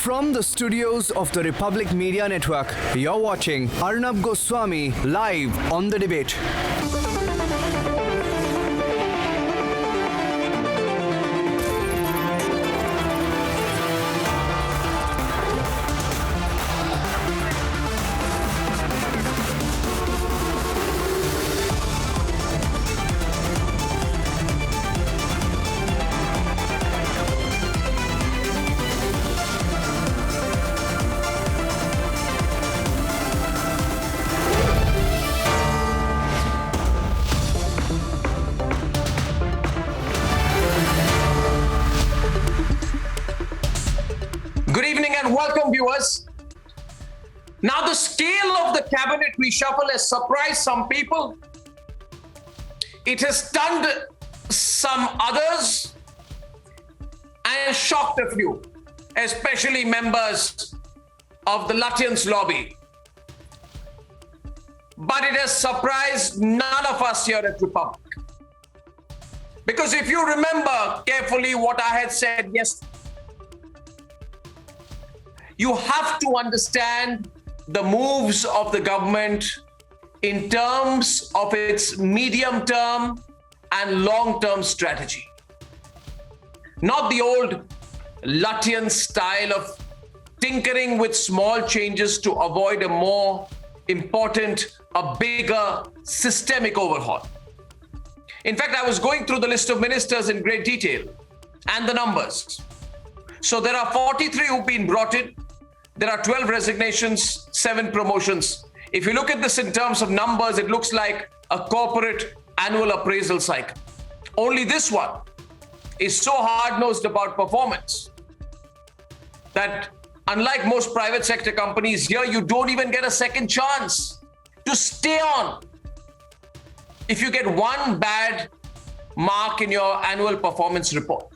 From the studios of the Republic Media Network, you're watching Arnab Goswami live on The Debate. Good evening and welcome, viewers. Now, the scale of the cabinet reshuffle has surprised some people. It has stunned some others and shocked a few, especially members of the Lutyens lobby. But it has surprised none of us here at Republic. Because if you remember carefully what I had said yesterday, you have to understand the moves of the government in terms of its medium-term and long-term strategy. Not the old Lutyens style of tinkering with small changes to avoid a more important, a bigger systemic overhaul. In fact, I was going through the list of ministers in great detail and the numbers. So there are 43 who've been brought in. There are 12 resignations, 7 promotions. If you look at this in terms of numbers, it looks like a corporate annual appraisal cycle. Only this one is so hard-nosed about performance that unlike most private sector companies, here you don't even get a second chance to stay on. If you get one bad mark in your annual performance report.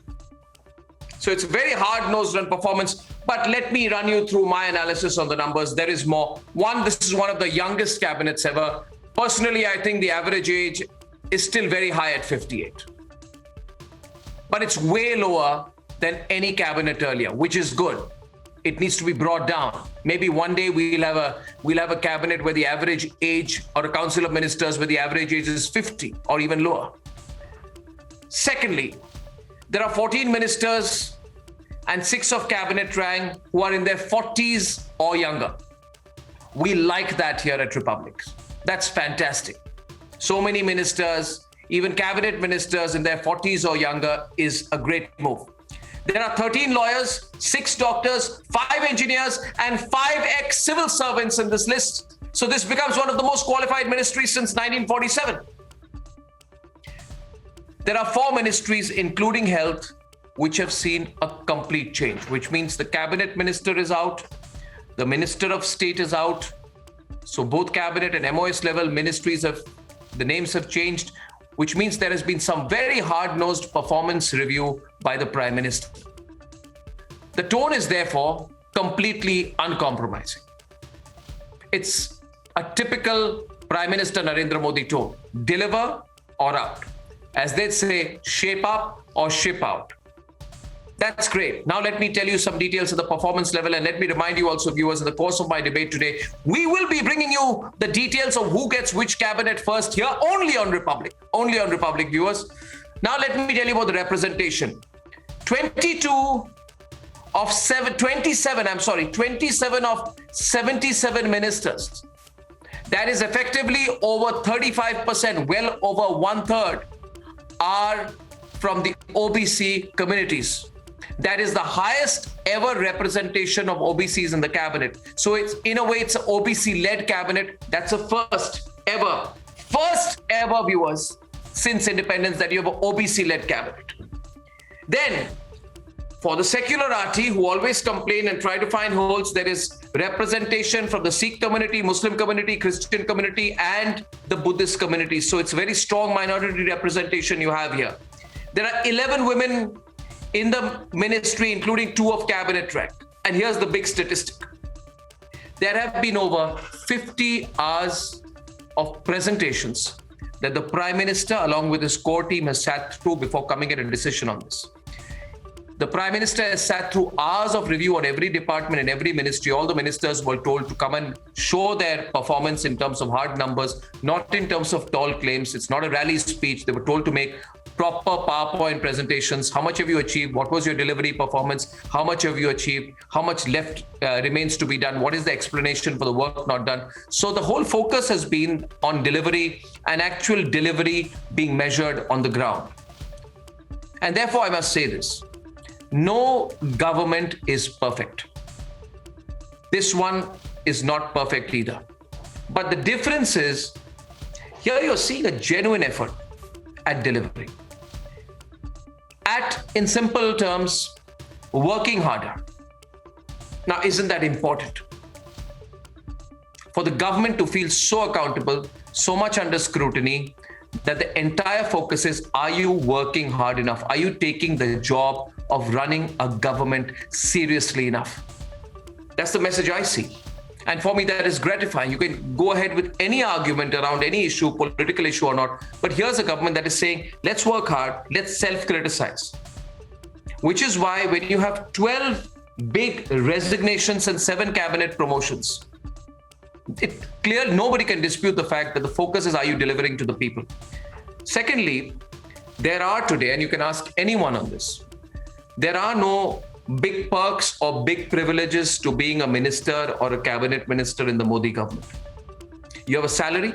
So it's very hard-nosed on performance. But let me run you through my analysis on the numbers. There is more. One, this is one of the youngest cabinets ever. Personally, I think the average age is still very high at 58. But it's way lower than any cabinet earlier, which is good. It needs to be brought down. Maybe one day we'll have a cabinet where the average age, or a council of ministers where the average age is 50 or even lower. Secondly, there are 14 ministers and 6 of cabinet rank who are in their 40s or younger. We like that here at Republic. That's fantastic. So many ministers, even cabinet ministers in their 40s or younger, is a great move. There are 13 lawyers, 6 doctors, 5 engineers, and 5 ex-civil servants in this list. So this becomes one of the most qualified ministries since 1947. There are 4 ministries, including health, which have seen a complete change, which means the cabinet minister is out, the minister of state is out. So both cabinet and MOS level ministries the names have changed, which means there has been some very hard-nosed performance review by the Prime Minister. The tone is therefore completely uncompromising. It's a typical Prime Minister Narendra Modi tone: deliver or out. As they say, shape up or ship out. That's great. Now let me tell you some details of the performance level, and let me remind you also, viewers, in the course of my debate today, we will be bringing you the details of who gets which cabinet first here, only on Republic, viewers. Now let me tell you about the representation. 27 of 77 ministers. That is effectively over 35%, well over 1/3 are from the OBC communities. That is the highest ever representation of OBCs in the cabinet. So it's, in a way, it's an OBC-led cabinet. That's a first ever, viewers, since independence, that you have an OBC-led cabinet. Then, for the secularati who always complain and try to find holes, there is representation from the Sikh community, Muslim community, Christian community, and the Buddhist community. So it's very strong minority representation you have here. There are 11 women in the ministry, including 2 of cabinet rank. And here's the big statistic. There have been over 50 hours of presentations that the Prime Minister, along with his core team, has sat through before coming at a decision on this. The Prime Minister has sat through hours of review on every department and every ministry. All the ministers were told to come and show their performance in terms of hard numbers, not in terms of tall claims. It's not a rally speech. They were told to make proper PowerPoint presentations. How much have you achieved? What was your delivery performance? How much have you achieved? How much left remains to be done? What is the explanation for the work not done? So the whole focus has been on delivery and actual delivery being measured on the ground. And therefore, I must say this. No government is perfect. This one is not perfect either. But the difference is, here you're seeing a genuine effort at delivery. In simple terms, working harder. Now, isn't that important? For the government to feel so accountable, so much under scrutiny, that the entire focus is, are you working hard enough? Are you taking the job of running a government seriously enough? That's the message I see. And for me, that is gratifying. You can go ahead with any argument around any issue, political issue or not. But here's a government that is saying, let's work hard, let's self-criticize. Which is why when you have 12 big resignations and 7 cabinet promotions, nobody can dispute the fact that the focus is, are you delivering to the people? Secondly, there are today, and you can ask anyone on this, there are no big perks or big privileges to being a minister or a cabinet minister in the Modi government. You have a salary,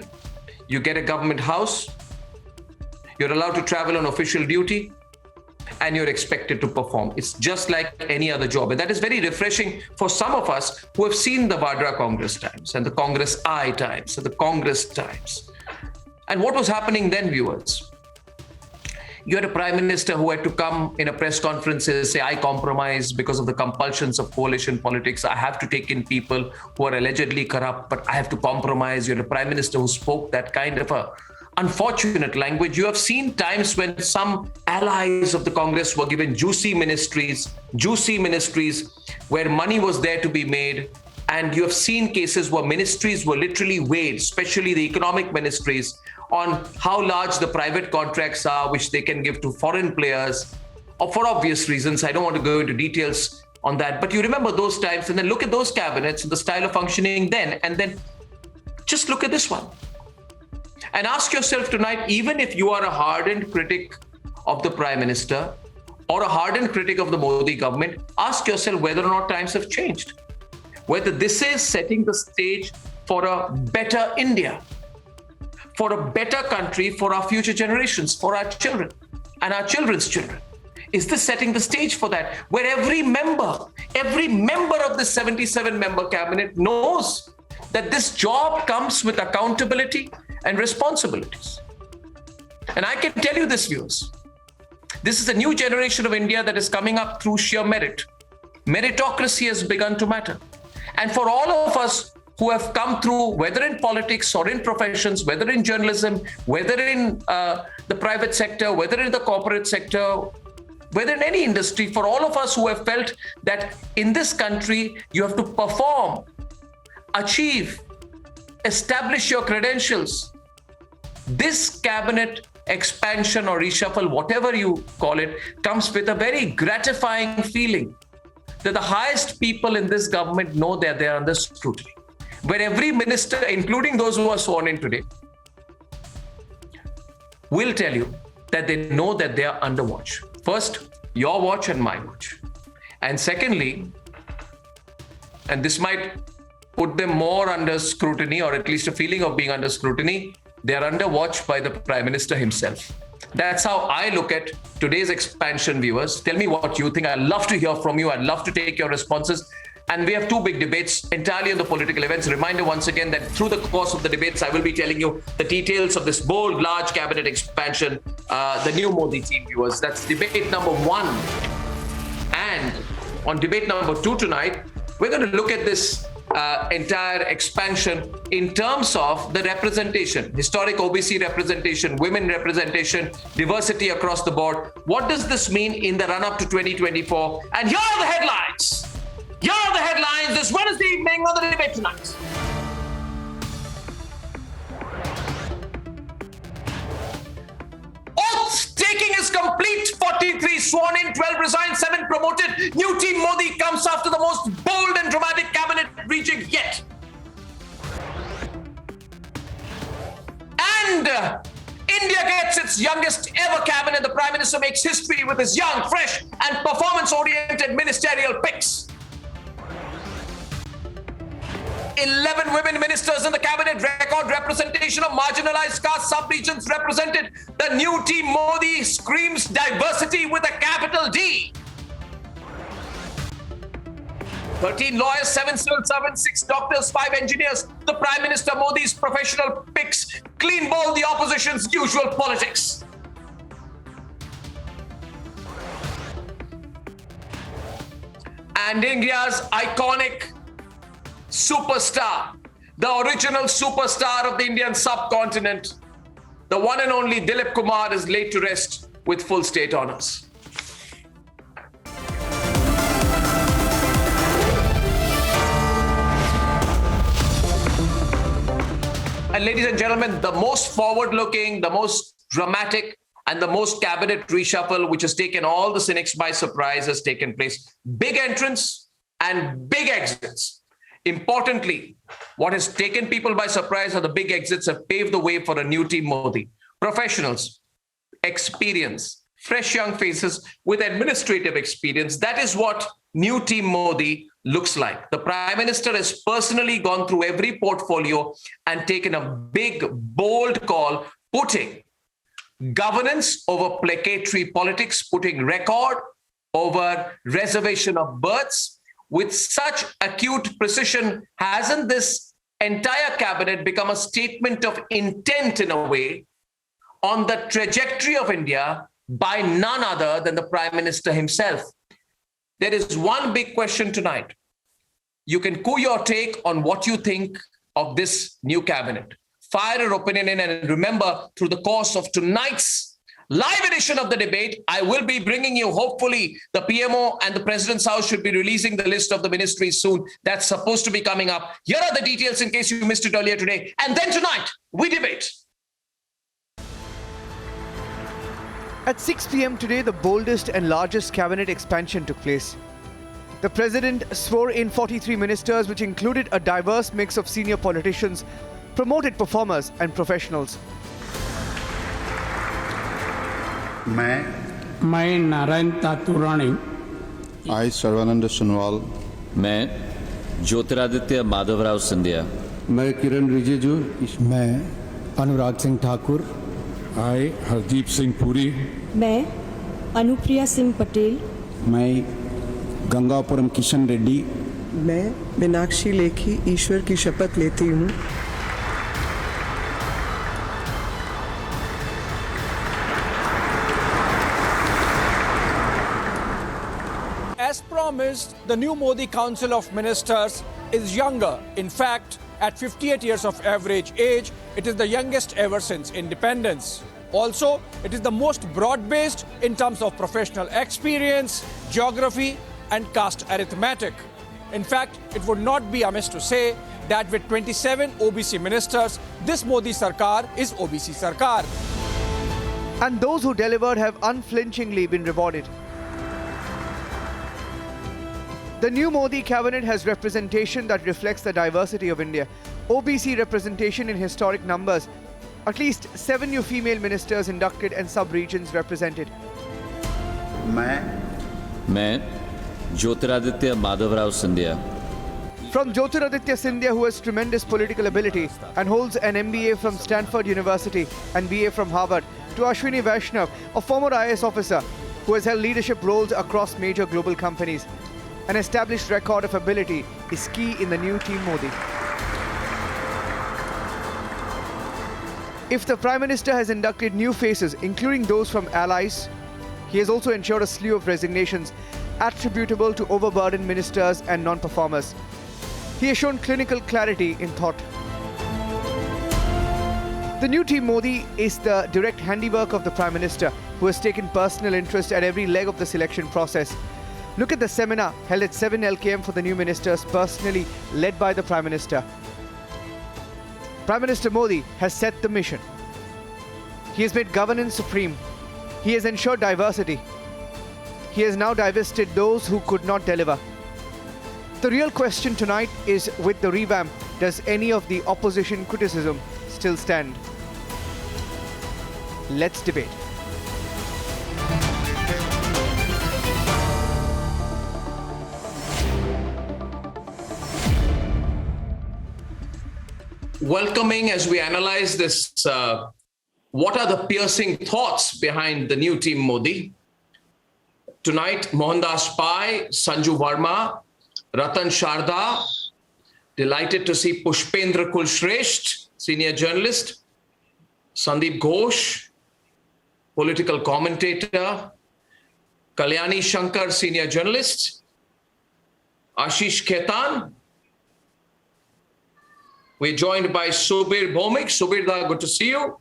you get a government house, you're allowed to travel on official duty, and you're expected to perform. It's just like any other job. And that is very refreshing for some of us who have seen the Vadra Congress times and the Congress I times and the Congress times. And what was happening then, viewers? You had a prime minister who had to come in a press conference and say, I compromise because of the compulsions of coalition politics. I have to take in people who are allegedly corrupt, but I have to compromise. You had a prime minister who spoke that kind of a unfortunate language. You have seen times when some allies of the Congress were given juicy ministries where money was there to be made. And you have seen cases where ministries were literally weighed, especially the economic ministries, on how large the private contracts are, which they can give to foreign players, or for obvious reasons. I don't want to go into details on that. But you remember those times, and then look at those cabinets and the style of functioning then, and then just look at this one. And ask yourself tonight, even if you are a hardened critic of the Prime Minister or a hardened critic of the Modi government, ask yourself whether or not times have changed. Whether this is setting the stage for a better India, for a better country, for our future generations, for our children and our children's children. Is this setting the stage for that? Where every member of the 77-member cabinet knows that this job comes with accountability and responsibilities. And I can tell you this, viewers, this is a new generation of India that is coming up through sheer merit. Meritocracy has begun to matter. And for all of us who have come through, whether in politics or in professions, whether in journalism, whether in the private sector, whether in the corporate sector, whether in any industry, for all of us who have felt that in this country, you have to perform, achieve, establish your credentials. This cabinet expansion or reshuffle, whatever you call it, comes with a very gratifying feeling that the highest people in this government know that they are under scrutiny. Where every minister, including those who are sworn in today, will tell you that they know that they are under watch. First, your watch and my watch. And secondly, and this might put them more under scrutiny, or at least a feeling of being under scrutiny, they are under watch by the Prime Minister himself. That's how I look at today's expansion, viewers. Tell me what you think. I'd love to hear from you. I'd love to take your responses. And we have 2 big debates entirely on the political events. Reminder once again that through the course of the debates, I will be telling you the details of this bold, large cabinet expansion, the new Modi team, viewers. That's debate number 1. And on debate number 2 tonight, we're going to look at this entire expansion in terms of the representation, historic OBC representation, women representation, diversity across the board. What does this mean in the run-up to 2024? And here are the headlines. Here are the headlines this Wednesday evening on the debate tonight. Oath taking is complete. 40 23 sworn in, 12 resigned, 7 promoted. New team Modi comes after the most bold and dramatic cabinet rejig yet. And India gets its youngest ever cabinet. The Prime Minister makes history with his young, fresh, and performance-oriented ministerial picks. 11 women ministers in the cabinet, record representation of marginalized caste sub-regions represented. The new team Modi screams diversity with a capital D. 13 lawyers, 7 civil servants, 6 doctors, 5 engineers. The Prime Minister Modi's professional picks clean bowl the opposition's usual politics. And India's iconic superstar, the original superstar of the Indian subcontinent, the one and only Dilip Kumar, is laid to rest with full state honors. And ladies and gentlemen, the most forward-looking, the most dramatic, and the most cabinet reshuffle, which has taken all the cynics by surprise, has taken place. Big entrance and big exits. Importantly, what has taken people by surprise are the big exits have paved the way for a new team Modi. Professionals, experience, fresh young faces with administrative experience. That is what new team Modi looks like. The Prime Minister has personally gone through every portfolio and taken a big, bold call, putting governance over placatory politics, putting record over reservation of births. With such acute precision, hasn't this entire cabinet become a statement of intent in a way on the trajectory of India by none other than the Prime Minister himself? There is one big question tonight. You can coo your take on what you think of this new cabinet. Fire your opinion in, and remember, through the course of tonight's live edition of the debate, I will be bringing you, hopefully, the PMO and the President's House should be releasing the list of the ministries soon. That's supposed to be coming up. Here are the details in case you missed it earlier today. And then tonight, we debate. At 6 p.m. today, the boldest and largest cabinet expansion took place. The President swore in 43 ministers, which included a diverse mix of senior politicians, promoted performers and professionals. मैं Narayan तातुरानी, I Sarbananda Sonowal, मैं ज्योतिरादित्य माधवराव सिंधिया, मैं किरण रिजिजू, मैं Anurag Singh Thakur, I Hardeep Singh Puri, मैं अनुप्रिया सिंह पटेल, मैं गंगापुरम किशन रेड्डी, मैं मीनाक्षी लेखी ईश्वर की शपथ लेती हूँ। As promised, the new Modi Council of Ministers is younger. In fact, at 58 years of average age, it is the youngest ever since independence. Also, it is the most broad-based in terms of professional experience, geography, and caste arithmetic. In fact, it would not be amiss to say that with 27 OBC ministers, this Modi Sarkar is OBC Sarkar. And those who delivered have unflinchingly been rewarded. The new Modi cabinet has representation that reflects the diversity of India. OBC representation in historic numbers. At least 7 new female ministers inducted and sub-regions represented. मैं Jyotiraditya Madhavrao Scindia, From Jyotiraditya Scindia, who has tremendous political ability and holds an MBA from Stanford University and BA from Harvard, to Ashwini Vaishnav, a former IAS officer who has held leadership roles across major global companies. An established record of ability is key in the new team Modi. If the Prime Minister has inducted new faces, including those from allies, he has also ensured a slew of resignations attributable to overburdened ministers and non-performers. He has shown clinical clarity in thought. The new team Modi is the direct handiwork of the Prime Minister, who has taken personal interest at every leg of the selection process. Look at the seminar held at 7 LKM for the new ministers, personally led by the Prime Minister. Prime Minister Modi has set the mission. He has made governance supreme. He has ensured diversity. he has now divested those who could not deliver. The real question tonight is, with the revamp, does any of the opposition criticism still stand? Let's debate. Welcoming as we analyze this, what are the piercing thoughts behind the new team Modi? Tonight, Mohandas Pai, Sanju Verma, Ratan Sharda, delighted to see Pushpendra Kulshresht, senior journalist, Sandeep Ghosh, political commentator, Kalyani Shankar, senior journalist, Ashish Khetan. We're joined by Subir Bhomik. Subir da, good to see you.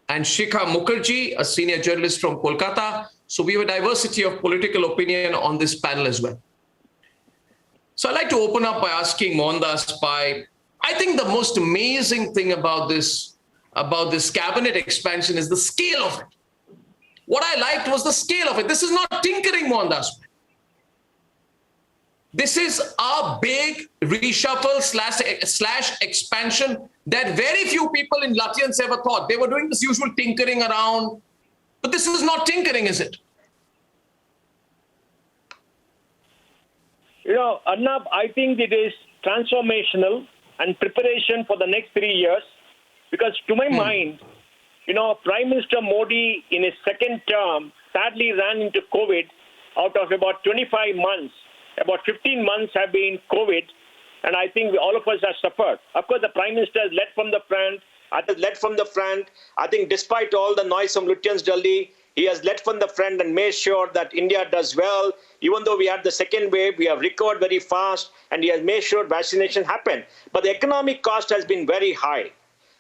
And Shikha Mukherjee, a senior journalist from Kolkata. So we have a diversity of political opinion on this panel as well. So I'd like to open up by asking Mohandas Pai, I think the most amazing thing about this cabinet expansion is the scale of it. What I liked was the scale of it. This is not tinkering, Mohandas Pai. This is a big reshuffle slash expansion that very few people in Lutyens ever thought. They were doing this usual tinkering around, but this is not tinkering, is it? You know, Arnab, I think it is transformational and preparation for the next 3 years, because to my mind, you know, Prime Minister Modi in his second term sadly ran into COVID. Out of about 25 months, about 15 months have been COVID, and I think all of us have suffered. Of course, the Prime Minister has led from the front. I think despite all the noise from Lutyens Delhi, he has led from the front and made sure that India does well. Even though we had the second wave, we have recovered very fast, and he has made sure vaccination happened. But the economic cost has been very high.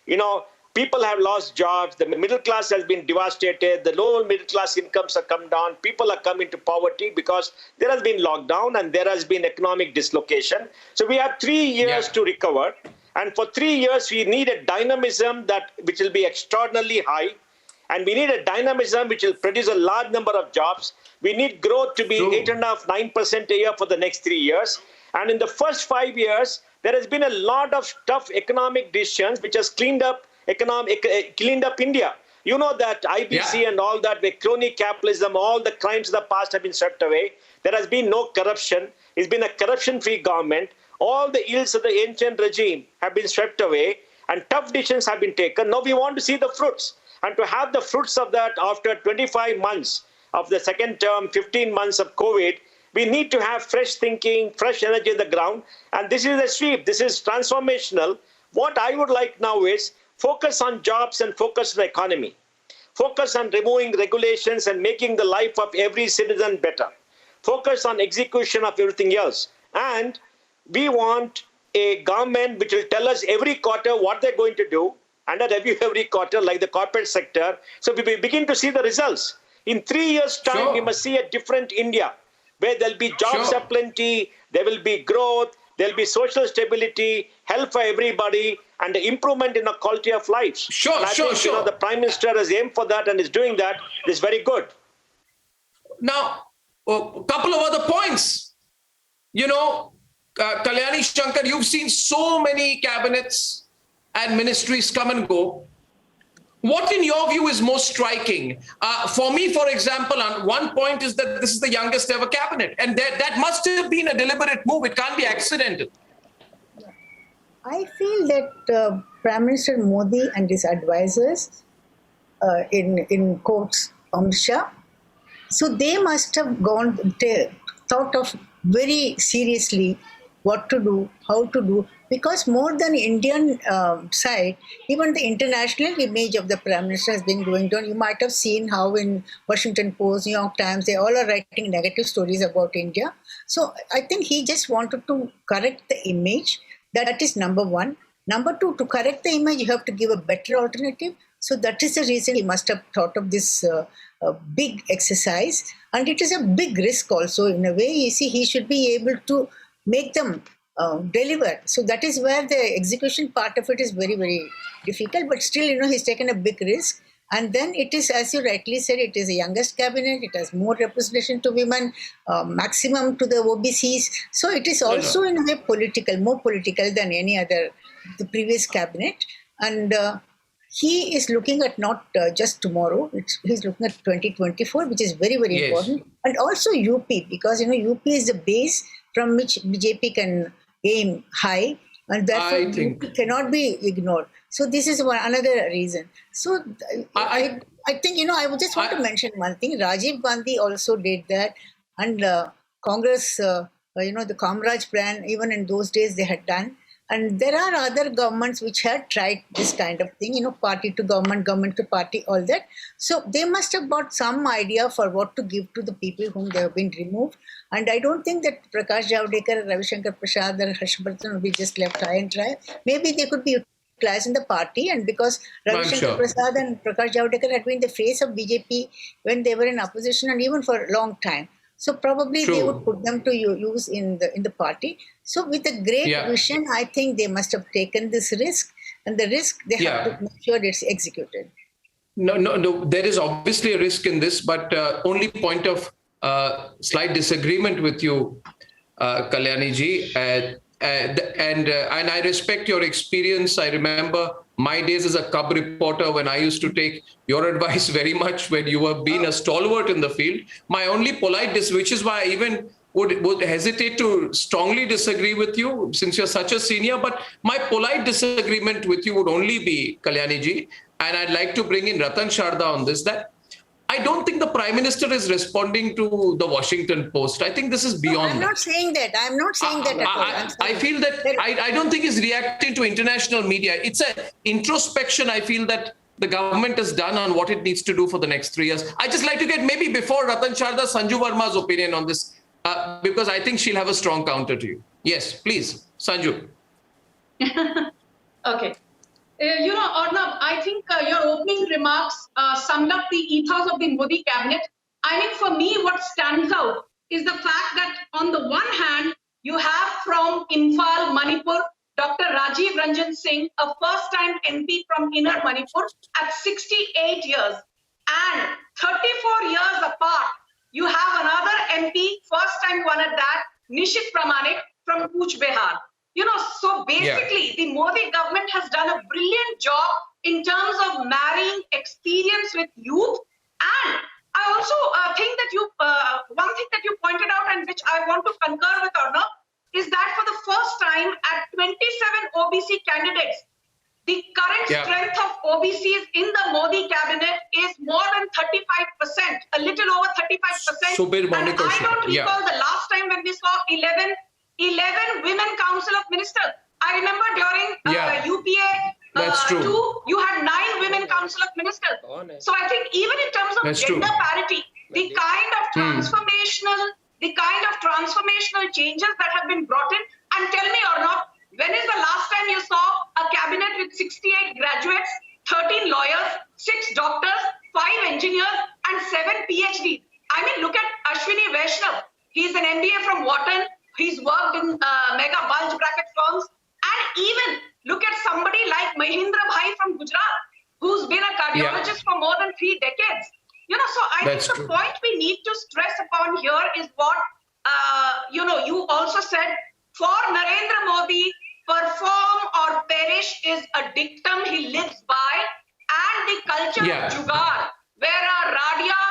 You know, people have lost jobs. The middle class has been devastated. The lower middle class incomes have come down. People are coming to poverty because there has been lockdown and there has been economic dislocation. So we have 3 years to recover. And for 3 years, we need a dynamism which will be extraordinarily high. And we need a dynamism which will produce a large number of jobs. We need growth to be 8.5%, 9% a year for the next 3 years. And in the first 5 years, there has been a lot of tough economic decisions which has cleaned up India. You know that IBC and all that, the crony capitalism, all the crimes of the past have been swept away. There has been no corruption. It's been a corruption-free government. All the ills of the ancient regime have been swept away, and tough decisions have been taken. Now we want to see the fruits. And to have the fruits of that after 25 months of the second term, 15 months of COVID, we need to have fresh thinking, fresh energy in the ground. And this is a sweep. This is transformational. What I would like now is focus on jobs and focus on the economy. Focus on removing regulations and making the life of every citizen better. Focus on execution of everything else. And we want a government which will tell us every quarter what they're going to do, and a review every quarter like the corporate sector. So we begin to see the results. In 3 years' time, we must see a different India where there'll be jobs aplenty, there will be growth, there'll be social stability, health for everybody, and the improvement in the quality of life. You know, the Prime Minister has aimed for that and is doing that. It's very good. Now, a couple of other points. You know, Kalyani Shankar, you've seen so many cabinets and ministries come and go. What, in your view, is most striking? For me, for example, on one point is that this is the youngest ever cabinet. And that must have been a deliberate move. It can't be accidental. I feel that Prime Minister Modi and his advisors, in quotes, Amit Shah, so they must have thought of very seriously what to do, how to do, because more than Indian side, even the international image of the Prime Minister has been going down. You might have seen how in Washington Post, New York Times, they all are writing negative stories about India. So I think he just wanted to correct the image. That is number one. Number two, to correct the image, you have to give a better alternative. So that is the reason he must have thought of this big exercise. And it is a big risk also in a way. You see, he should be able to make them deliver. So that is where the execution part of it is very, very difficult. But still, you know, he's taken a big risk. And then it is, as you rightly said, it is the youngest cabinet. It has more representation to women, maximum to the OBCs. So it is also in a way political, more political than any other, the previous cabinet. And he is looking at not just tomorrow, he's looking at 2024, which is very, very important. And also UP, because, UP is the base from which BJP can aim high. And therefore, UP cannot be ignored. So this is another reason. So I think, I would just want to mention one thing. Rajiv Gandhi also did that. And Congress, the Kamraj plan, even in those days they had done. And there are other governments which had tried this kind of thing, party to government, government to party, all that. So they must have got some idea for what to give to the people whom they have been removed. And I don't think that Prakash Javadekar, Ravi Shankar Prasad, or Harshvardhan will be just left high and dry. Maybe they could be utilized in the party. And because Ravi Shankar Prasad and Prakash Javadekar had been the face of BJP when they were in opposition and even for a long time. So probably they would put them to use in the party. So with a great vision, I think they must have taken this risk, and the risk they have to make sure it's executed. No. There is obviously a risk in this, but only point of slight disagreement with you, Kalyani ji, and I respect your experience. I remember my days as a cub reporter when I used to take your advice very much when you were being a stalwart in the field. My only polite which is why I even would hesitate to strongly disagree with you since you're such a senior, but my polite disagreement with you would only be, Kalyani ji, and I'd like to bring in Ratan Sharda on this, that I don't think the Prime Minister is responding to the Washington Post. I think this is beyond I'm not saying that. I'm not saying that at all. I feel that I don't think he's reacting to international media. It's an introspection I feel that the government has done on what it needs to do for the next 3 years. I just like to get maybe before Ratan Sharda, Sanju Verma's opinion on this, because I think she'll have a strong counter to you. Yes, please, Sanju. Okay. Arnab, I think your opening remarks summed up the ethos of the Modi cabinet. I mean, for me, what stands out is the fact that on the one hand, you have from Imphal, Manipur, Dr. Rajiv Ranjan Singh, a first-time MP from Inner Manipur at 68 years. And 34 years apart, you have another MP, first-time one at that, Nishit Pramanik from Cooch Behar. So basically, the Modi government has done a brilliant job in terms of marrying experience with youth. And I also think that one thing that you pointed out and which I want to concur with Arnab is that for the first time at 27 OBC candidates, the current strength of OBCs in the Modi cabinet is more than 35%, a little over 35%. And I don't recall the last time when we saw 11 women council of ministers. I remember during UPA 2, you had 9 women council of ministers. So I think even in terms of gender parity, the kind of transformational changes that have been brought in. And tell me, Arnab, when is the last time you saw a cabinet with 68 graduates, 13 lawyers, 6 doctors, 5 engineers, and 7 PhDs? I mean, look at Ashwini Vaishnav. He's an MBA from Wharton. He's worked in mega bulge bracket firms. And even look at somebody like Mahindra Bhai from Gujarat, who's been a cardiologist for more than 3 decades. So I think the point we need to stress upon here is what, you also said, for Narendra Modi, perform or perish is a dictum he lives by, and the culture of Jugaad, where a Radia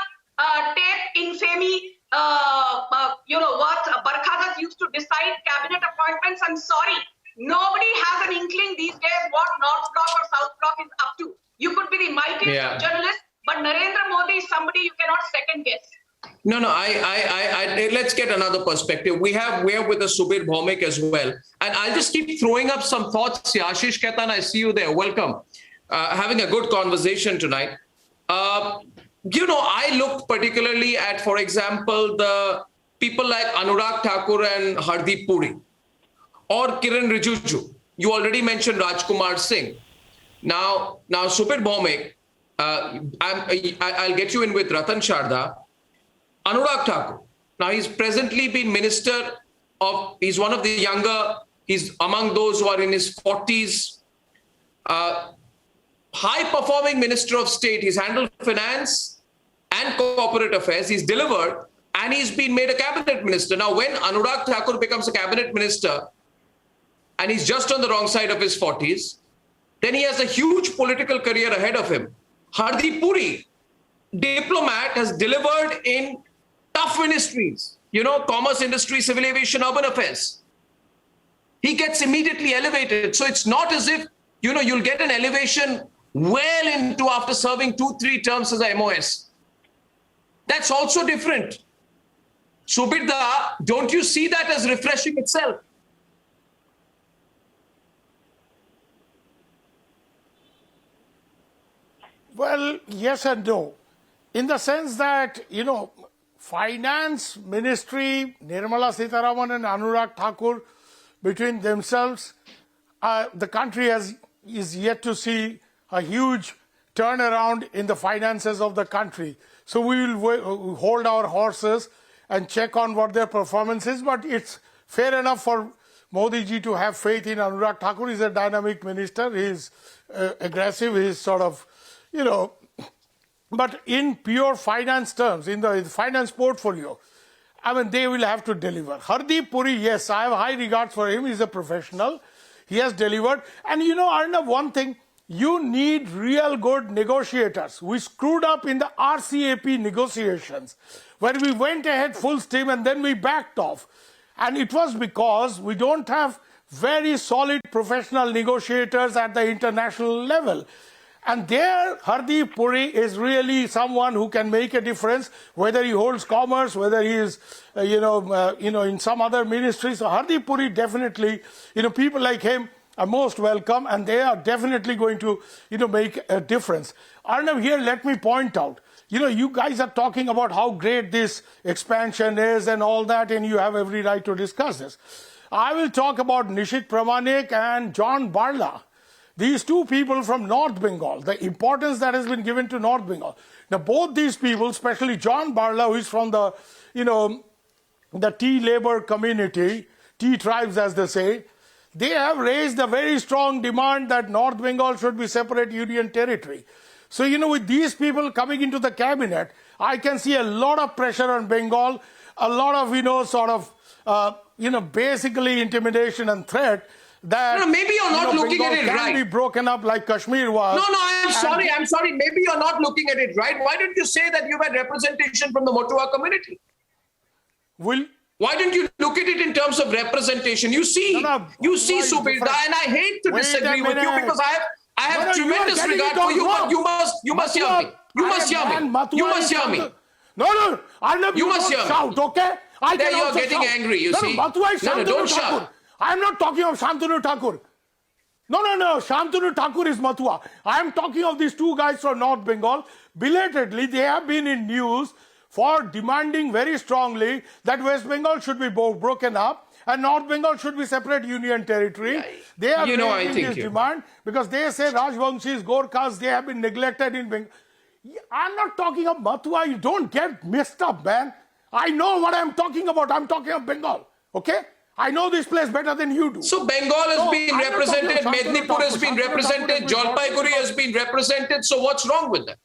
tape infamy, what Barkhadas used to decide cabinet appointments. I'm sorry, nobody has an inkling these days what North Block or South Block is up to. You could be the mightiest of journalists, but Narendra Modi is somebody you cannot second guess. No, let's get another perspective. We have with us Subir Bhaumik as well. And I'll just keep throwing up some thoughts. Ashish Ketan, I see you there. Welcome. Having a good conversation tonight. I looked particularly at, for example, the people like Anurag Thakur and Hardeep Puri or Kiran Rijiju. You already mentioned Rajkumar Singh. Now Subir Bhaumik, I'll get you in with Ratan Sharda. Anurag Thakur. Now he's presently been minister of, he's one of the younger, he's among those who are in his 40s. high-performing Minister of State. He's handled finance and corporate affairs. He's delivered, and he's been made a cabinet minister. Now, when Anurag Thakur becomes a cabinet minister, and he's just on the wrong side of his 40s, then he has a huge political career ahead of him. Hardeep Puri, diplomat, has delivered in tough ministries, commerce, industry, civil aviation, urban affairs. He gets immediately elevated. So it's not as if, you'll get an elevation well into after serving 2-3 terms as a MOS. That's also different. Subirda, don't you see that as refreshing itself? Well, yes and no. In the sense that, finance ministry, Nirmala Sitharaman and Anurag Thakur, between themselves, the country is yet to see a huge turnaround in the finances of the country. So we will hold our horses and check on what their performance is. But it's fair enough for Modi ji to have faith in Anurag Thakur. He's a dynamic minister. He's aggressive. He's sort of, but in pure finance terms, in the finance portfolio, they will have to deliver. Hardeep Puri, yes, I have high regards for him. He's a professional. He has delivered. And Arnab, one thing, you need real good negotiators. We screwed up in the RCAP negotiations, where we went ahead full steam and then we backed off. And it was because we don't have very solid professional negotiators at the international level. And there, Hardeep Puri is really someone who can make a difference, whether he holds commerce, whether he is, in some other ministry. So Hardeep Puri definitely, people like him are most welcome, and they are definitely going to, make a difference. Arnab, here, let me point out, you guys are talking about how great this expansion is and all that, and you have every right to discuss this. I will talk about Nishit Pramanik and John Barla. These two people from North Bengal, the importance that has been given to North Bengal. Now, both these people, especially John Barla, who is from the, the tea labor community, tea tribes as they say, they have raised a very strong demand that North Bengal should be separate union territory. So, with these people coming into the cabinet, I can see a lot of pressure on Bengal, a lot of, basically intimidation and threat. That maybe you're not looking Bengal at it can right. Be broken up like Kashmir was. No, I'm sorry. Maybe you're not looking at it right. Why don't you say that you've had representation from the Motua community? Why don't you look at it in terms of representation? You see, Subirda, and I hate to disagree with you because I have tremendous regard for you, but you must hear me. You must hear me. No, Arnab, you must hear me. Shout, okay? There you're getting angry, you see. No, don't shout. I am not talking of Shantanu Thakur. No. Shantanu Thakur is Mathua. I am talking of these two guys from North Bengal. Belatedly, they have been in news for demanding very strongly that West Bengal should be broken up and North Bengal should be separate union territory. They are making this demand because they say Rajvanshis, Gorkhas, they have been neglected in Bengal. I'm not talking of Mathua. You don't get messed up, man. I know what I'm talking about. I'm talking of Bengal. Okay? I know this place better than you do. So Bengal has been represented, Mednipur has been represented, Jalpaiguri has been represented. So what's wrong with that?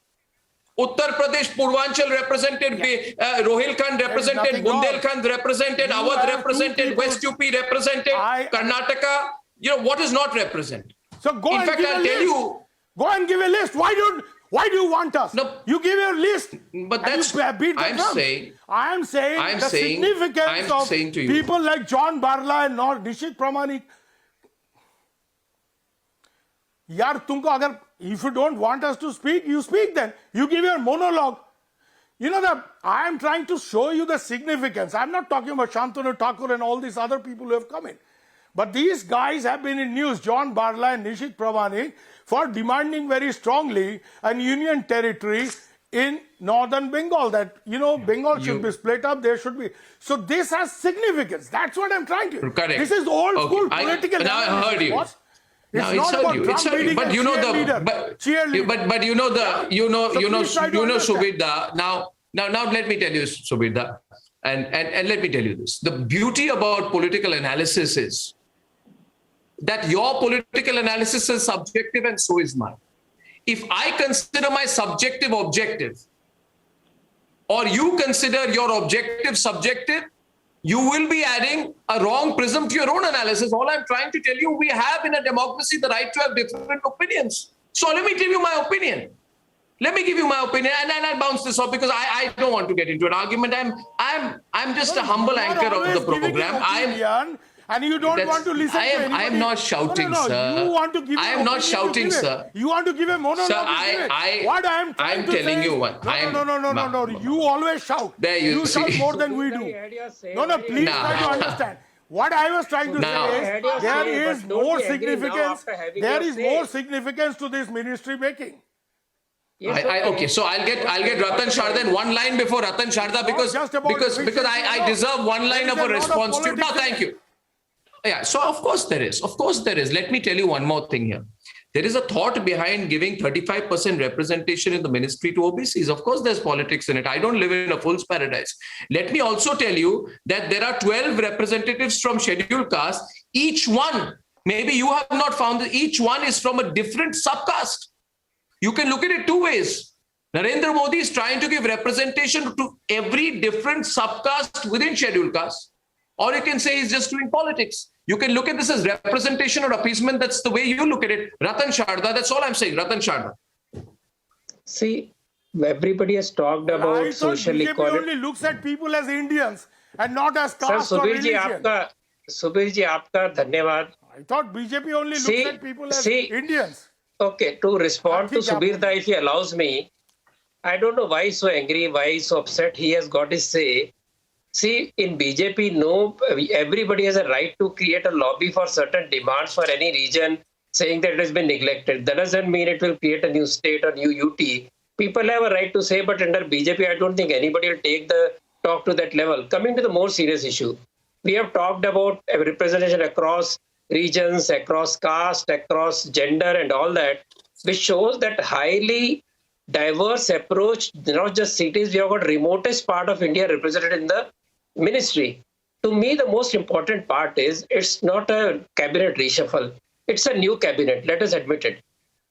Uttar Pradesh, Purvanchal represented, Rohilkhand represented, Bundelkhand represented, Awadh represented, West UP represented, Karnataka. What is not represented? So go and give a list. Why do you want us? No, you give your list. But that's I am saying the significance of people like John Barla and Nishit Pramanik. Yaar, tumko agar if you don't want us to speak, you speak then. You give your monologue. I am trying to show you the significance. I'm not talking about Shantanu Thakur and all these other people who have come in. But these guys have been in news, John Barla and Nishit Pramanik, for demanding very strongly a union territory in northern Bengal, that, Bengal should be split up, there should be. So this has significance. That's what I'm trying to. Correct. This is old school political. Now I heard you. It's not about drum beating and Subirda. Now let me tell you, Subirda, and let me tell you this. The beauty about political analysis is that your political analysis is subjective and so is mine. if I consider my subjective objective, or you consider your objective subjective, you will be adding a wrong prism to your own analysis. All I'm trying to tell you, we have in a democracy the right to have different opinions. So let me give you my opinion. Let me give you my opinion, and then I'll bounce this off because I don't want to get into an argument. I'm just a humble anchor of the program. And you don't want to listen to anybody. I am not shouting, sir. You want to give I am not shouting, sir. You want to give a monologue. Sir, What I am trying to say. telling you what. No. You always shout. There you see. shout more than we do. No, please try to understand. What I was trying to say is there is more significance. There is more significance to this ministry making. Okay, so I'll get Ratan Sharda in one line before Ratan Sharda because I deserve one line of a response to. No, thank you. Yeah, so of course there is. Let me tell you one more thing here. There is a thought behind giving 35% representation in the ministry to OBCs. Of course, there's politics in it. I don't live in a fool's paradise. Let me also tell you that there are 12 representatives from scheduled caste. Each one, maybe you have not found that each one is from a different subcaste. You can look at it two ways. Narendra Modi is trying to give representation to every different subcaste within scheduled caste. Or you can say he's just doing politics. You can look at this as representation or appeasement. That's the way you look at it. Ratan Sharda, that's all I'm saying. Ratan Sharda. See, everybody has talked about social equality. BJP only looks at people as Indians and not as caste or religion. Subir ji, aapka dhanyawad. I thought BJP only looks at people as Indians. Okay, to respond to Subir da, if he allows me, I don't know why he's so angry, why he's so upset. He has got his say. See, in BJP, no, everybody has a right to create a lobby for certain demands for any region, saying that it has been neglected. That doesn't mean it will create a new state or new UT. People have a right to say, but under BJP, I don't think anybody will take the talk to that level. Coming to the more serious issue, we have talked about representation across regions, across caste, across gender and all that, which shows that highly diverse approach, not just cities, we have got remotest part of India represented in the ministry. To me, the most important part is it's not a cabinet reshuffle. It's a new cabinet. Let us admit it.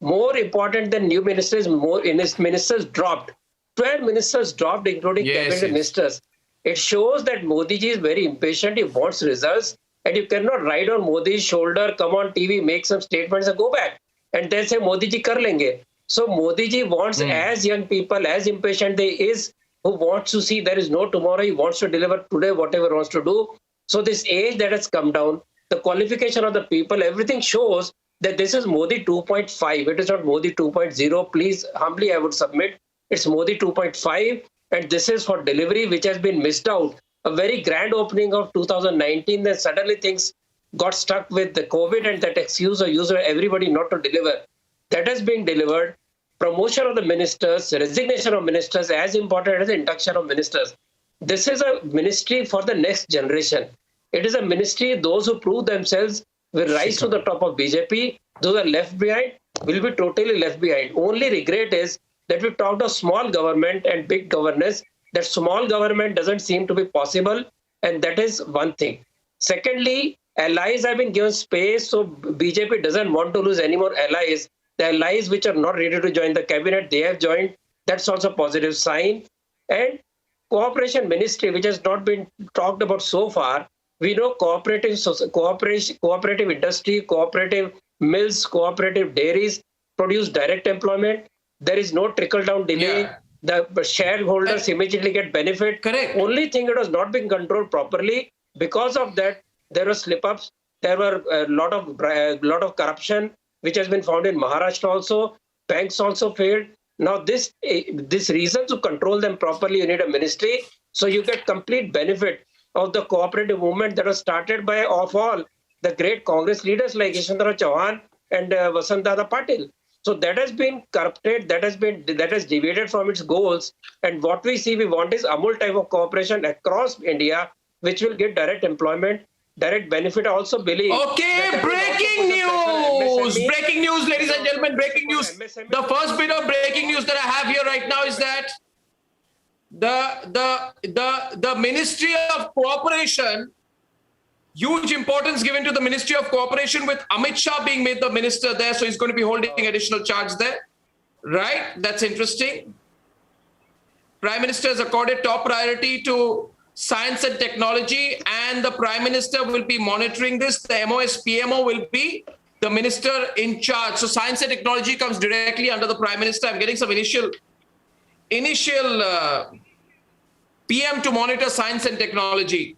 More important than new ministers, ministers dropped. 12 ministers dropped, including cabinet ministers. It shows that Modi ji is very impatient. He wants results. And you cannot ride on Modi's shoulder, come on TV, make some statements and go back. And then say, Modi ji kar lenge. So Modi ji wants as young people, as impatient they is, who wants to see there is no tomorrow. He wants to deliver today whatever he wants to do. So this age that has come down, the qualification of the people, everything shows that this is Modi 2.5. It is not Modi 2.0. Please, humbly, I would submit. It's Modi 2.5. And this is for delivery, which has been missed out. A very grand opening of 2019. Then suddenly things got stuck with the COVID and that excuse or use of everybody not to deliver. That has been delivered. Promotion of the ministers, resignation of ministers, as important as the induction of ministers. This is a ministry for the next generation. It is a ministry, those who prove themselves will rise to the top of BJP. Those are left behind will be totally left behind. Only regret is that we talked of small government and big governance. That small government doesn't seem to be possible. And that is one thing. Secondly, allies have been given space. So BJP doesn't want to lose any more allies. The allies which are not ready to join the cabinet, they have joined. That's also a positive sign. And cooperation ministry, which has not been talked about so far, we know cooperative industry, cooperative mills, cooperative dairies produce direct employment. There is no trickle-down delay. Yeah. The shareholders immediately get benefit. Correct. Only thing it was not being controlled properly. Because of that, there were slip-ups. There were a lot of corruption, which has been found in Maharashtra also. Banks also failed. Now, this reason to control them properly, you need a ministry. So you get complete benefit of the cooperative movement that was started by, of all, the great Congress leaders like Yashwantara Chauhan and Vasantdada Patil. So that has been corrupted, that has deviated from its goals. And what we see, we want is Amul type of cooperation across India, which will get direct employment, direct benefit. I also believe. Okay, breaking news! Breaking news, ladies and gentlemen, breaking news. The first bit of breaking news that I have here right now is that the Ministry of Cooperation, huge importance given to the Ministry of Cooperation with Amit Shah being made the minister there. So he's going to be holding additional charge there. Right? That's interesting. Prime Minister has accorded top priority to science and technology, and the Prime Minister will be monitoring this. The MOS PMO will be the minister in charge. So science and technology comes directly under the Prime Minister. I'm getting some initial PM to monitor science and technology.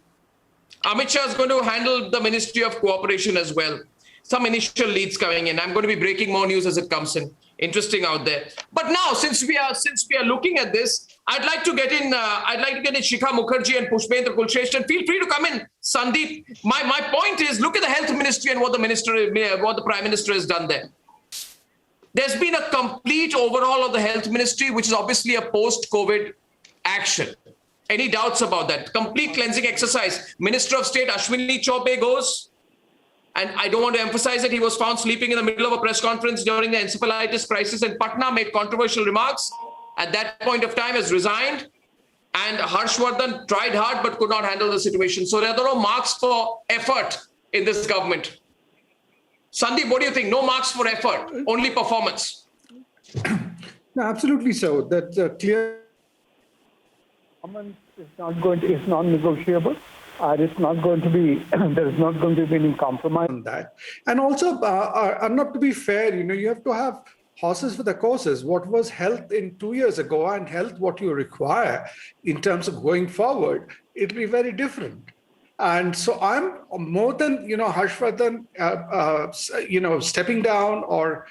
Amit Shah is going to handle the Ministry of Cooperation as well. Some initial leads coming in. I'm going to be breaking more news as it comes in. Interesting out there. But now, since we are looking at this, I'd like to get in Shikha Mukherjee and Pushpendra Kulshrestha. Feel free to come in, Sandeep. My point is, look at the Health Ministry and what the Prime Minister has done there. There's been a complete overhaul of the Health Ministry, which is obviously a post-COVID action. Any doubts about that? Complete cleansing exercise. Minister of State Ashwini Choubey goes. And I don't want to emphasize that he was found sleeping in the middle of a press conference during the encephalitis crisis in Patna, made controversial remarks. At that point of time, has resigned. And Harshvardhan tried hard but could not handle the situation. So there are no marks for effort in this government. Sandeep, what do you think? No marks for effort, only performance. No, absolutely so. That's clear. Government is non-negotiable. It's not going to be, there's not going to be any compromise on that. And also, not to be fair, you have to have horses for the courses. What was health in 2 years ago and health what you require in terms of going forward, it'll be very different. And so I'm more than, Harshvardhan, stepping down or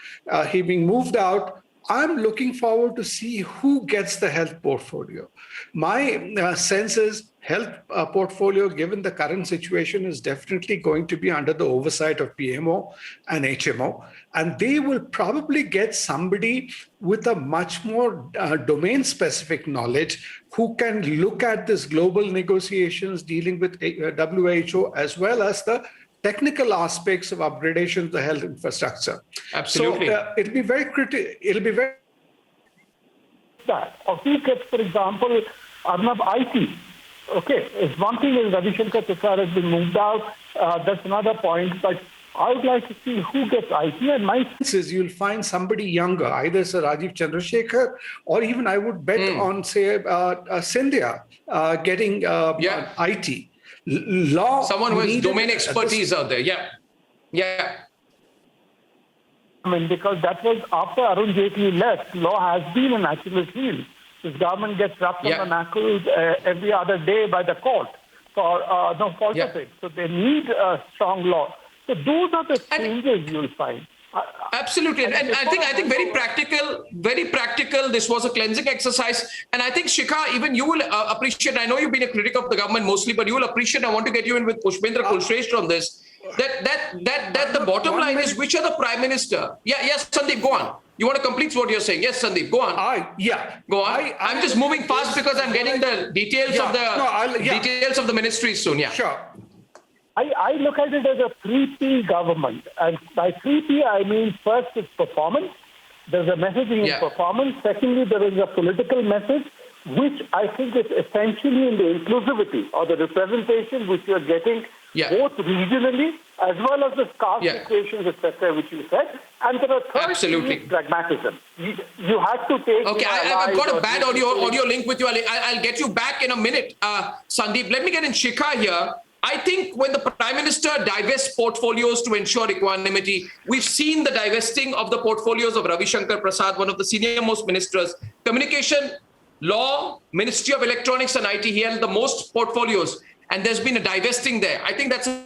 he being moved out. I'm looking forward to see who gets the health portfolio. My sense is health portfolio, given the current situation, is definitely going to be under the oversight of PMO and HMO. And they will probably get somebody with a much more domain-specific knowledge who can look at this global negotiations dealing with WHO as well as the technical aspects of upgradation of the health infrastructure. Absolutely. So it'll be very critical. It'll be very that. Or he gets, for example, Arnab IT. Okay, it's one thing is Ravi Shankar Prasad has been moved out. That's another point. But I would like to see who gets IT. And my sense is you'll find somebody younger, either Sir Rajiv Chandrasekhar, or even I would bet on, say, Scindia getting IT. Law. Someone who has domain expertise out there. Yeah. I mean, because that was after Arun Jaitley left, law has been an Achilles heel. This government gets wrapped on the knuckles every other day by the court for no fault of it. So they need a strong law. So those are the changes you'll find. Absolutely. And I think very practical. This was a cleansing exercise. And I think, Shikha, even you will appreciate, I know you've been a critic of the government mostly, but you will appreciate, I want to get you in with Pushpendra Kulshrestha on this, that the bottom line is, which are the Prime Minister? Yes, Sandeep, go on. You want to complete what you're saying? Yes, Sandeep, go on. Go on. I'm just moving fast because I'm getting the details details of the ministries soon. Yeah. Sure. I look at it as a 3P government. And by 3P, I mean first is performance. There's a messaging in performance. Secondly, there is a political message, which I think is essentially in the inclusivity or the representation which you're getting both regionally as well as the scarce situations, etc., which you said. And there are third pragmatism. You have to take... Okay, I've got a bad audio link with you. I'll get you back in a minute, Sandeep. Let me get in Shikha here. I think when the Prime Minister divests portfolios to ensure equanimity, we've seen the divesting of the portfolios of Ravi Shankar Prasad, one of the senior most ministers. Communication, law, Ministry of Electronics and IT, he held the most portfolios. And there's been a divesting there. I think that's a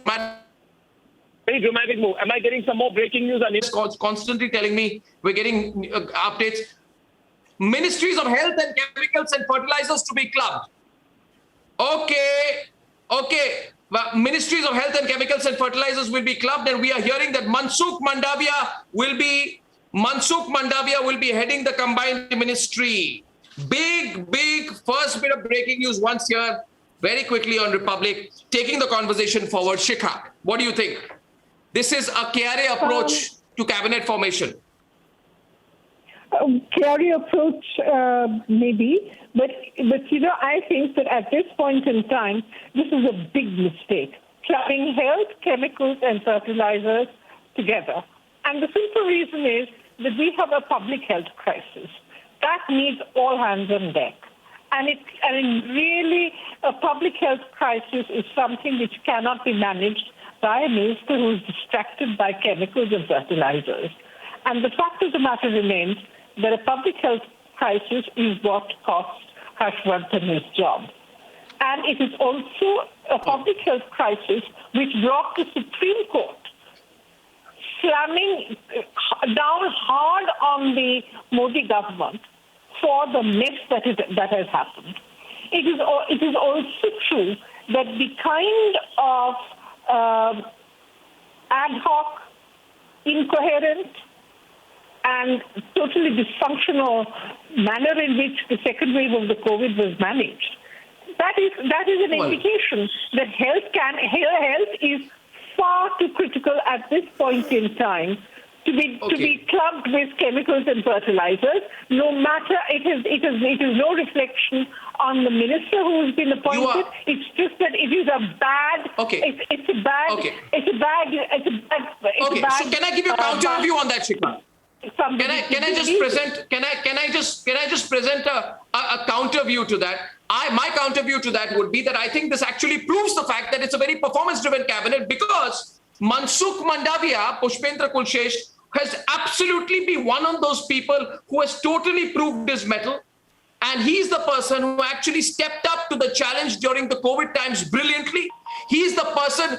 very dramatic move. Am I getting some more breaking news? And it's constantly telling me we're getting updates. Ministries of Health and Chemicals and Fertilizers to be clubbed. Okay. Ministries of Health and Chemicals and Fertilizers will be clubbed, and we are hearing that Mansukh Mandavia will be heading the combined ministry. Big first bit of breaking news once here, very quickly on Republic, taking the conversation forward. Shikha, what do you think? This is a KRA approach to cabinet formation. KRA approach, maybe. But I think that at this point in time, this is a big mistake, clubbing health, chemicals, and fertilizers together. And the simple reason is that we have a public health crisis that needs all hands on deck. And really, a public health crisis is something which cannot be managed by a minister who is distracted by chemicals and fertilizers. And the fact of the matter remains that a public health crisis is what cost Harshvardhan his job. And it is also a public health crisis which brought the Supreme Court slamming down hard on the Modi government for the mess that has happened. It is also true that the kind of ad hoc, incoherent, and totally dysfunctional manner in which the second wave of the COVID was managed, that is an indication that health is far too critical at this point in time to be clubbed with chemicals and fertilizers. No matter it is no reflection on the minister who has been appointed. It's just that it is a bad. It's a bad. So can I give you a counter view on that, Shikha? Can I just present a counter view to that? My counter view to that would be that I think this actually proves the fact that it's a very performance-driven cabinet, because Mansukh Mandavia, Pushpendra Kulshesh, has absolutely been one of those people who has totally proved his mettle. And he's the person who actually stepped up to the challenge during the COVID times brilliantly. He's the person.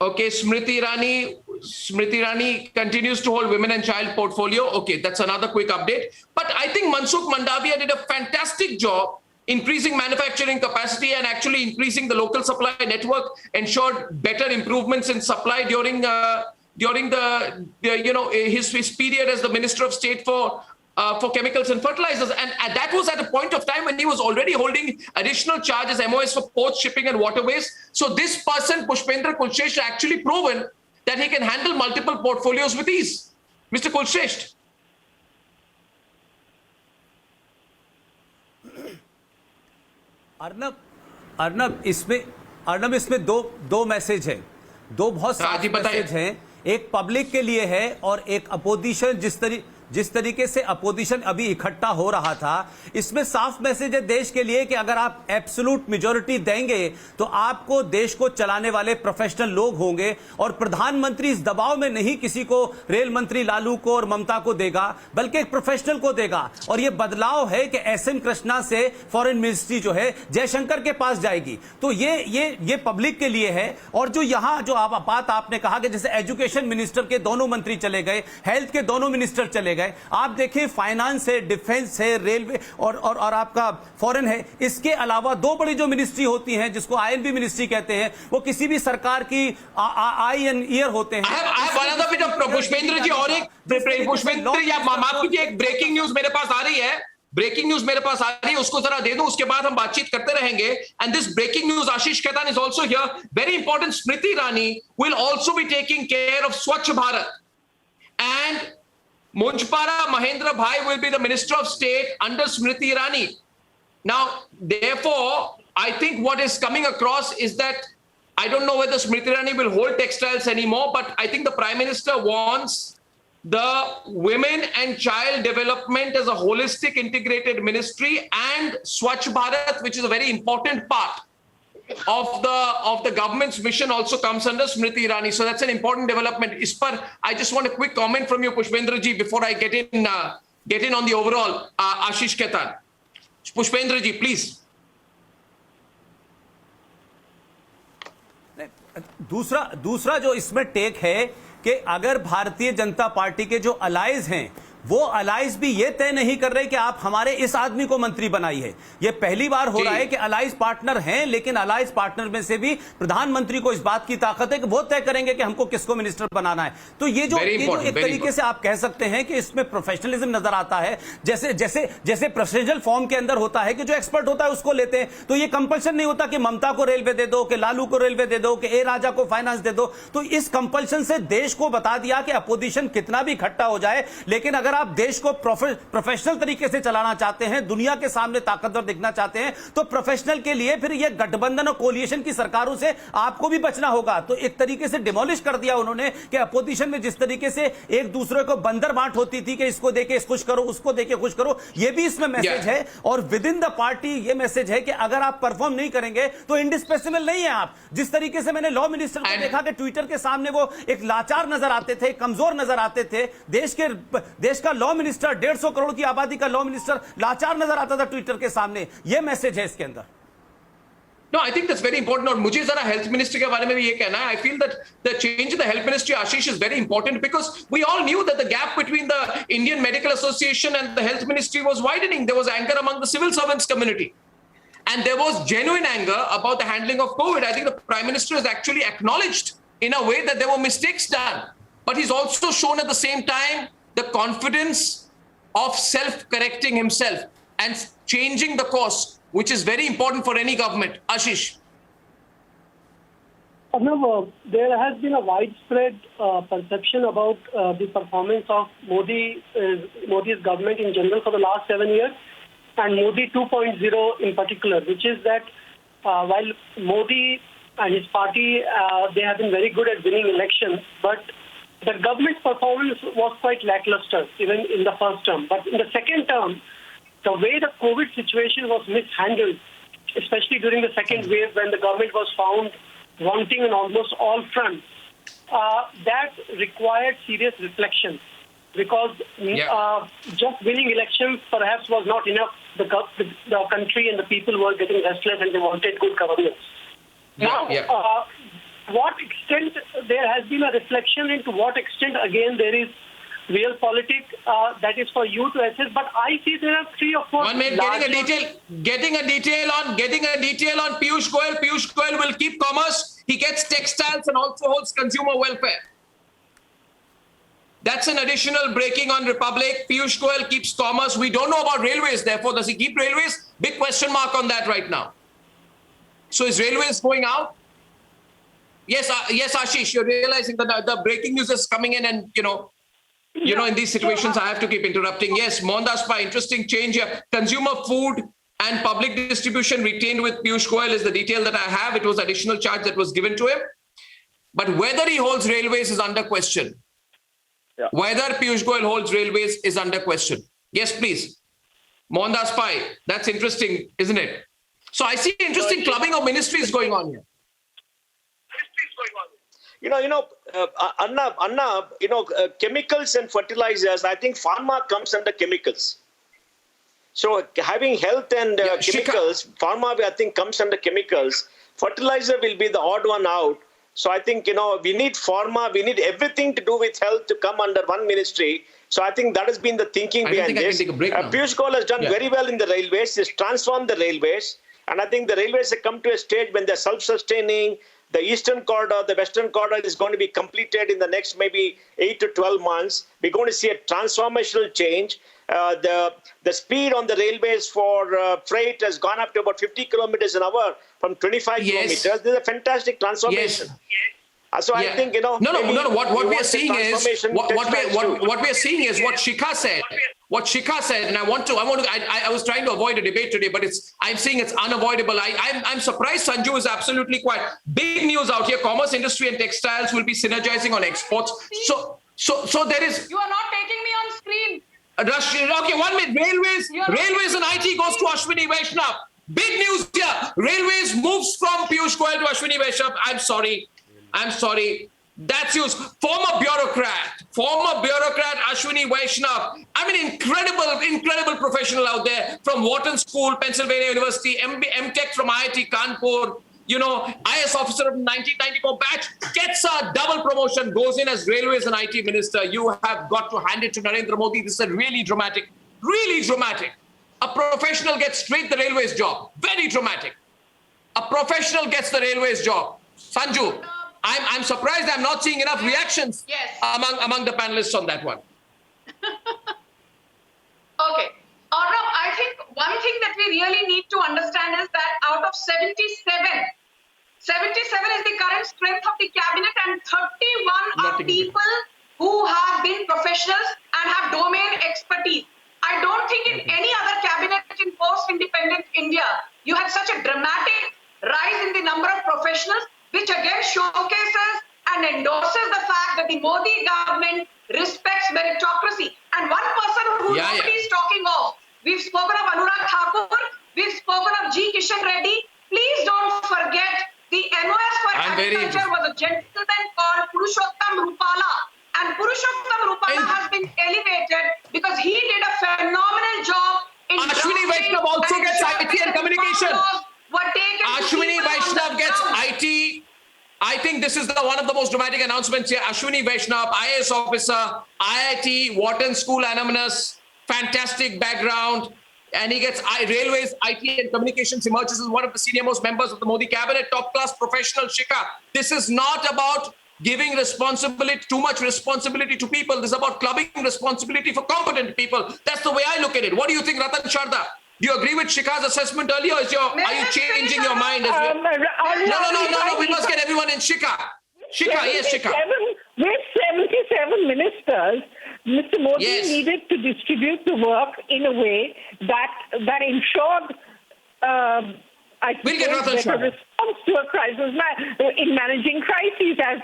Okay, Smriti Irani continues to hold women and child portfolio. Okay, that's another quick update. But I think Mansukh Mandavia did a fantastic job increasing manufacturing capacity and actually increasing the local supply network, ensured better improvements in supply during his period as the Minister of State for chemicals and fertilizers. And that was at a point of time when he was already holding additional charges, MOS for ports, shipping and waterways. So this person, Pushpendra Kulshesh, actually proven that he can handle multiple portfolios with ease. Mr. Kulshesh. Arnab इसमें दो message हैं, दो बहुत सारे message हैं। एक public के लिए है और एक अपोजिशन, जिस तरीके से अपोजिशन अभी इकट्ठा हो रहा था, इसमें साफ मैसेज है देश के लिए कि अगर आप एब्सोल्यूट मेजॉरिटी देंगे तो आपको देश को चलाने वाले प्रोफेशनल लोग होंगे, और प्रधानमंत्री इस दबाव में नहीं किसी को, रेल मंत्री लालू को और ममता को देगा, बल्कि एक प्रोफेशनल को देगा। और यह बदलाव है कि SM कृष्णा से फॉरेन मिनिस्ट्री जो है जयशंकर के पास जाएगी। तो ये पब्लिक के लिए है। और जो यहां जो बात आपने कहा कि जैसे एजुकेशन मिनिस्टर के दोनों मंत्री चले गए, हेल्थ के दोनों मिनिस्टर चले गए, आप देखिए फाइनेंस है, डिफेंस है, रेलवे और आपका फॉरेन है। इसके अलावा दो बड़ी जो मिनिस्ट्री होती हैं जिसको INB मिनिस्ट्री कहते हैं, वो किसी भी सरकार की आई एंड ईयर होते हैं। पुष्पेंद्र जी, और एक पुष्पेंद्र या माफ कीजिए, एक ब्रेकिंग न्यूज मेरे पास आ रही है, उसको जरा दे दूं, उसके बाद हम बातचीत करते रहेंगे। And this breaking news, Ashish Khetan is also here, very important. Smriti Irani will also be taking care of Swachh Bharat, and Munchpara Mahendra Bhai will be the Minister of State under Smriti Irani. Now, therefore, I think what is coming across is that I don't know whether Smriti Irani will hold textiles anymore, but I think the Prime Minister wants the women and child development as a holistic integrated ministry, and Swachh Bharat, which is a very important part of the government's mission, also comes under Smriti Irani. So that's an important development. I just want a quick comment from you, Pushpendra ji, before I get in on the overall. Ashish Khaitan. Pushpendra ji, please. दूसरा जो इसमें take है कि अगर Bharatiya Janata party के जो allies हैं, वो अलाइज भी ये तय नहीं कर रहे कि आप हमारे इस आदमी को मंत्री बनाइए। ये पहली बार हो रहा है कि अलाइज पार्टनर हैं, लेकिन अलाइज पार्टनर में से भी प्रधानमंत्री को इस बात की ताकत है कि वो तय करेंगे कि हमको किसको मिनिस्टर बनाना है। तो ये जो एक तरीके से आप कह सकते हैं कि इसमें प्रोफेशनलिज्म नजर आता है। जैसे प्रोसीजरल फॉर्म के अंदर होता है कि जो एक्सपर्ट होता है उसको लेते हैं, तो ये कंपल्शन नहीं होता कि ममता को रेलवे दे दो, कि लालू को रेलवे दे दो, कि ए राजा को फाइनेंस दे दो। तो इस कंपल्शन से देश को बता दिया कि अपोजिशन कितना भी इकट्ठा हो जाए, लेकिन अगर आप देश को प्रोफेशनल तरीके से चलाना चाहते हैं, दुनिया के सामने ताकतवर दिखना चाहते हैं, तो प्रोफेशनल के लिए फिर ये गठबंधन और कोलिएशन की सरकारों से आपको भी बचना होगा। तो एक तरीके से डिमोलिश कर दिया उन्होंने कि अपोजिशन में जिस तरीके से एक दूसरे को बंदर बांट होती थी कि इसको देके खुश करो, उसको देके खुश करो, ये भी इसमें मैसेज है। और विद इन द पार्टी ये मैसेज है कि अगर आप परफॉर्म नहीं करेंगे तो इंडिस्पेंसेबल नहीं है आप। जिस तरीके से मैंने लॉ मिनिस्टर को देखा कि ट्विटर के सामने वो एक लाचार नजर आते थे, कमजोर नजर आते थे। देश का लॉ मिनिस्टर, 150 करोड़ की आबादी का लॉ मिनिस्टर लाचार नजर आता था ट्विटर के सामने। ये मैसेज है इसके अंदर। No, I think that's very important. और मुझे जरा हेल्थ मिनिस्ट्री के बारे में भी ये कहना है. I feel that the change in the health ministry, Ashish, is very important because we all knew that the gap between the Indian Medical Association and the health ministry was widening. There was anger among the civil servants community. And there was genuine anger about the handling of COVID. I think the Prime Minister has actually acknowledged in a way that there were mistakes done. But he's also shown at the same time the confidence of self-correcting himself and changing the course, which is very important for any government. Ashish. Arnab, there has been a widespread perception about the performance of Modi's government in general for the last 7 years, and Modi 2.0 in particular, which is that while Modi and his party, they have been very good at winning elections, but the government's performance was quite lackluster, even in the first term. But in the second term, the way the COVID situation was mishandled, especially during the second wave when the government was found wanting on almost all fronts, that required serious reflection. Because just winning elections perhaps was not enough. The country and the people were getting restless and they wanted good governance. What extent there has been a reflection into what extent again there is real politics, that is for you to assess. But I see there are 3 or 4. 1 minute, getting a detail on Piyush Goyal. Piyush Goyal will keep commerce. He gets textiles and also holds consumer welfare. That's an additional breaking on Republic. Piyush Goyal keeps commerce. We don't know about railways. Therefore, does he keep railways? Big question mark on that right now. So is railways going out? Yes, Ashish, you're realizing that the breaking news is coming in, and in these situations, I have to keep interrupting. Yes, Mohandas Pai, interesting change here. Consumer food and public distribution retained with Piyush Goyal is the detail that I have. It was additional charge that was given to him. But whether he holds railways is under question. Yeah. Whether Piyush Goyal holds railways is under question. Yes, please. Mohandas Pai, that's interesting, isn't it? So I see interesting clubbing of ministries going on here. Arnab, chemicals and fertilizers, I think pharma comes under chemicals. So having health and chemicals, pharma I think comes under chemicals. Fertilizer will be the odd one out. So I think, we need pharma, we need everything to do with health to come under one ministry. So I think that has been the thinking behind this. Piyush Goyal has done very well in the railways. He's transformed the railways. And I think the railways have come to a stage when they're self-sustaining. The eastern corridor, the western corridor is going to be completed in the next maybe 8 to 12 months. We're going to see a transformational change. The speed on the railways for freight has gone up to about 50 kilometers an hour from 25 kilometers. This is a fantastic transformation. So I think, No. What we are seeing is what we are seeing is what Shikha said. What Shikha said, and I was trying to avoid a debate today, but I'm seeing it's unavoidable. I'm surprised Sanju is absolutely quiet. Big news out here: commerce industry and textiles will be synergizing on exports. So there is. You are not taking me on screen. Okay, 1 minute. Railways and IT goes to Ashwini Vaishnav. Big news here. Railways moves from Piyush Goyal to Ashwini Vaishnav. I'm sorry. That's used. Former bureaucrat Ashwini Vaishnav. I mean, incredible professional out there from Wharton School, Pennsylvania University, MTech from IIT Kanpur, IS officer of 1994 batch, gets a double promotion, goes in as railways and IT minister. You have got to hand it to Narendra Modi. This is really dramatic. A professional gets straight the railways job. Very dramatic. A professional gets the railways job. Sanju, I'm surprised I'm not seeing enough reactions among the panelists on that one. Okay. Arnab, I think one thing that we really need to understand is that out of 77 is the current strength of the cabinet, and 31 are people who have been professionals and have domain expertise. I don't think in any other cabinet in post-independent India, you had such a dramatic rise in the number of professionals, which again showcases and endorses the fact that the Modi government respects meritocracy. And one person who nobody is talking of, we've spoken of Anurag Thakur, we've spoken of G. Kishan Reddy. Please don't forget the MOS for agriculture was a gentleman called Purushottam Rupala. And Purushottam Rupala has been elevated because he did a phenomenal job in Ashwini Vaishnav also gets IT and communication. Ashwini Vaishnav gets IT. I think this is one of the most dramatic announcements here. Ashwini Vaishnav, IAS officer, IIT, Wharton School alumnus, fantastic background. And he gets Railways, IT and Communications, emerges as one of the senior most members of the Modi cabinet, top-class professional, Shikha. This is not about giving responsibility, too much responsibility to people. This is about clubbing responsibility for competent people. That's the way I look at it. What do you think, Ratan Sharda? Do you agree with Shikha's assessment earlier? Are you changing your mind? No. We must get everyone in Shikha. Shikha, yes, Shikha. With 77 ministers, Mr. Modi needed to distribute the work in a way that ensured better response to a crisis in managing crises as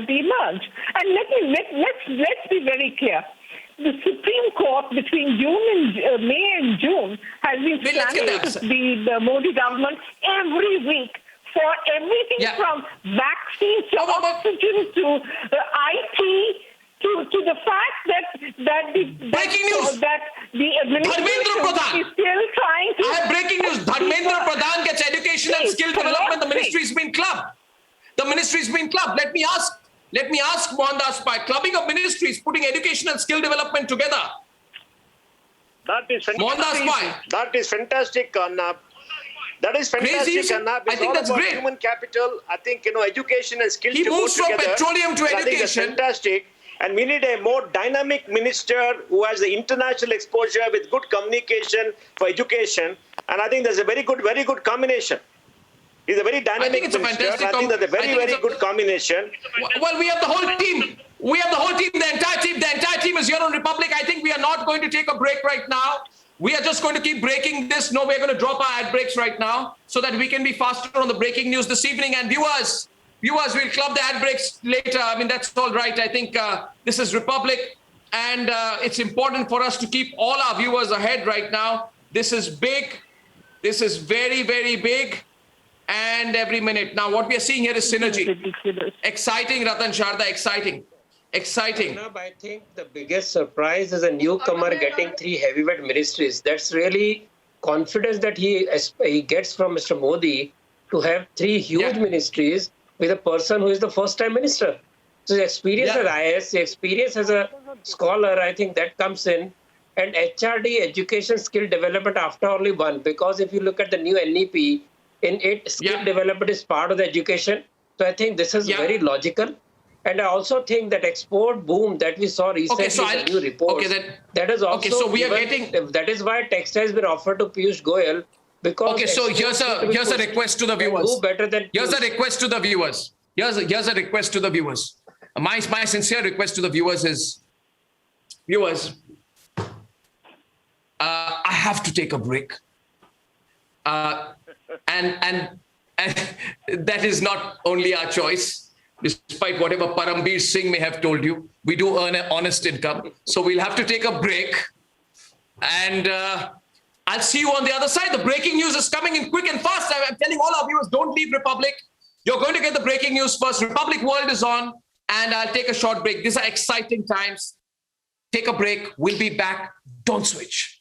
they emerge. And let's be very clear. The Supreme Court between May and June has been slanting the Modi government every week for everything from vaccines to oxygen to IT to the fact that the administration is still trying to... I have breaking news. Dharmendra Pradhan gets education and skill development. The ministry's been clubbed. Let me ask Mohandas Pai, clubbing of ministries, putting education and skill development together. That is fantastic. That is fantastic, Arnab. That is fantastic, Arnab. I think that's great. Human capital. I think, education and skills to go together. He moves from petroleum to education. I think that's fantastic. And we need a more dynamic minister who has the international exposure with good communication for education. And I think there's a very good combination. He's a very dynamic minister. I think that's a very good combination. Well, we have the whole team. The entire team is here on Republic. I think we are not going to take a break right now. We are just going to keep breaking this. No, we're going to drop our ad breaks right now so that we can be faster on the breaking news this evening. And viewers, we'll club the ad breaks later. I mean, that's all right. I think this is Republic, and it's important for us to keep all our viewers ahead right now. This is big. This is very, very big. And every minute. Now, what we are seeing here is synergy. Exciting, Ratan Sharda, exciting. Arnab, I think the biggest surprise is a newcomer getting 3 heavyweight ministries. That's really confidence that he gets from Mr. Modi to have 3 huge ministries with a person who is the first-time minister. So the experience as IAS, the experience as a scholar, I think that comes in. And HRD, education skill development, after only one. Because if you look at the new NEP, in it, skill development is part of the education. So I think this is very logical. And I also think that export boom that we saw recently in the new report, that is also that is why textile has been offered to Piyush Goyal. Because so here's a request to the viewers. Here's a request to the viewers. Here's a request to the viewers. My sincere request to the viewers is, I have to take a break. And that is not only our choice. Despite whatever Parambir Singh may have told you, we do earn an honest income. So we'll have to take a break. And I'll see you on the other side. The breaking news is coming in quick and fast. I'm telling all our viewers, don't leave Republic. You're going to get the breaking news first. Republic World is on. And I'll take a short break. These are exciting times. Take a break. We'll be back. Don't switch.